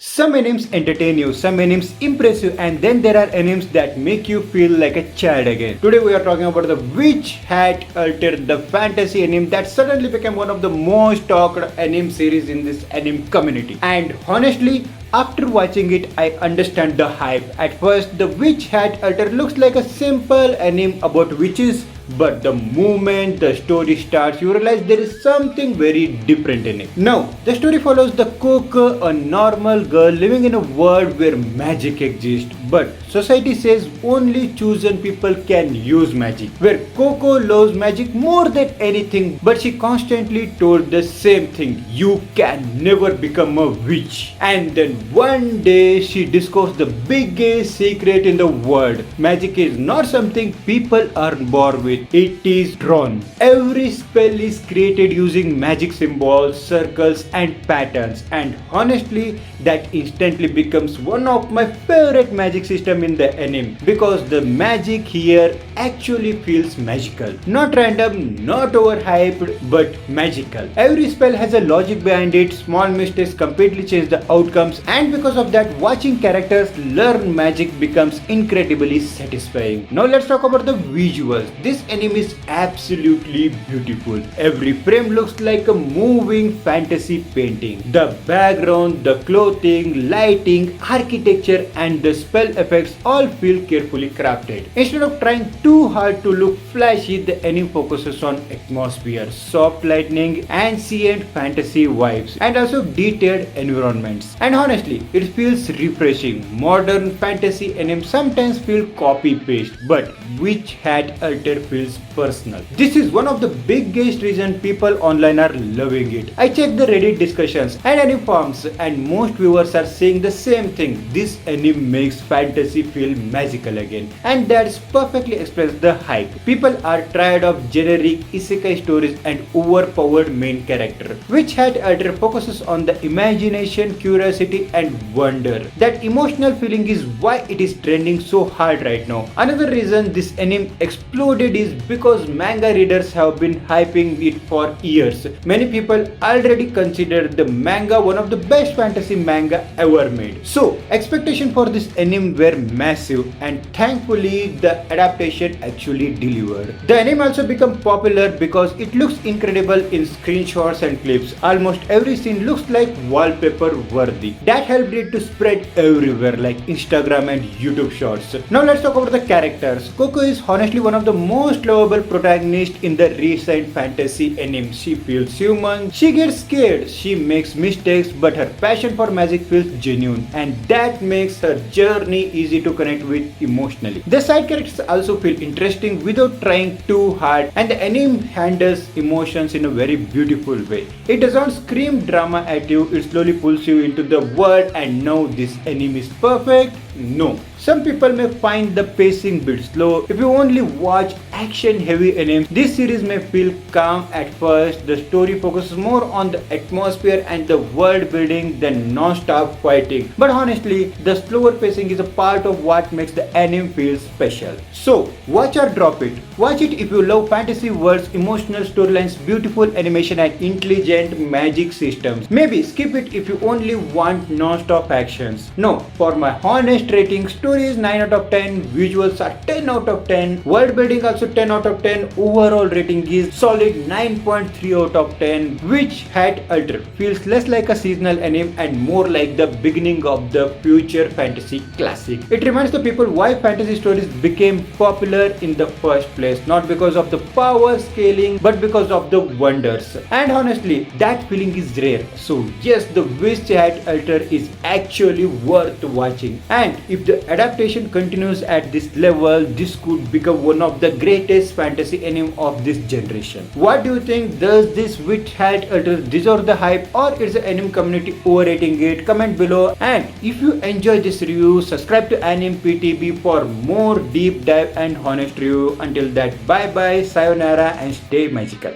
Some animes entertain you, some animes impress you, and then there are animes that make you feel like a child again. Today we are talking about the Witch Hat Altered, the fantasy anime that suddenly became one of the most talked anime series in this anime community. And honestly, after watching it, I understand the hype. At first, the Witch Hat Altered looks like a simple anime about witches, but the moment the story starts, you realize there is something very different in it. Now, the story follows the Coco, a normal girl living in a world where magic exists, but society says only chosen people can use magic. Where Coco loves magic more than anything, but she constantly told the same thing: you can never become a witch. And then one day she discovers the biggest secret in the world. Magic is not something people are born with. It is drawn. Every spell is created using magic symbols, circles and patterns, and honestly that instantly becomes one of my favorite magic system in the anime, because the magic here actually feels magical. Not random, not overhyped, but magical. Every spell has a logic behind it. Small mistakes completely change the outcomes, and because of that, watching characters learn magic becomes incredibly satisfying. Now let's talk about the visuals. This anime is absolutely beautiful. Every frame looks like a moving fantasy painting. The background, the clothing, lighting, architecture and the spell effects all feel carefully crafted. Instead of trying too hard to look flashy, the anime focuses on atmosphere, soft lighting, ancient fantasy vibes, and also detailed environments. And honestly, it feels refreshing. Modern fantasy anime sometimes feel copy-paste, but Witch Hat Altered feels personal. This is one of the biggest reasons people online are loving it. I checked the Reddit discussions and anime forums, and most viewers are saying the same thing. This anime makes fantasy feel magical again, and that's perfectly explains the hype. People are tired of generic isekai stories and overpowered main character. Witch Hat Altered focuses on the imagination, curiosity and wonder. That emotional feeling is why it is trending so hard right now. Another reason this anime exploded is because manga readers have been hyping it for years. Many people already consider the manga one of the best fantasy manga ever made. So expectations for this anime were massive, and thankfully the adaptation actually delivered. The anime also became popular because it looks incredible in screenshots and clips. Almost every scene looks like wallpaper worthy. That helped it to spread everywhere like Instagram and YouTube shorts. Now let's talk about the characters. Coco is honestly one of the most lovable protagonists in the recent fantasy anime. She feels human, she gets scared, she makes mistakes, but her passion for magic feels genuine, and that makes her journey easy to connect with emotionally. The side characters also feel interesting without trying too hard, and the anime handles emotions in a very beautiful way. It doesn't scream drama at you, it slowly pulls you into the world. And now this anime is perfect? No. Some people may find the pacing bit slow. If you only watch action heavy animes, this series may feel calm at first. The story focuses more on the atmosphere and the world building than non-stop fighting. But honestly, the slower pacing is a part of what makes the anime feel special. So, watch or drop it. Watch it if you love fantasy worlds, emotional storylines, beautiful animation and intelligent magic systems. Maybe skip it if you only want non-stop actions. No, for my honest rating, story is 9 out of 10, visuals are 10 out of 10, world building also 10 out of 10, overall rating is solid 9.3 out of 10. Witch Hat Altered feels less like a seasonal anime and more like the beginning of the future fantasy classic. It reminds the people why fantasy stories became popular in the first place, not because of the power scaling but because of the wonders. And honestly, that feeling is rare. So yes, the Witch Hat Altered is actually worth watching, and if the adaptation continues at this level, this could become one of the greatest fantasy anime of this generation. What do you think? Does this Witch Hat Altered deserve the hype, or is the anime community overrating it? Comment below. And if you enjoy this review, subscribe to Anime PTB for more deep dive and honest review. Until that, bye bye, sayonara and stay magical.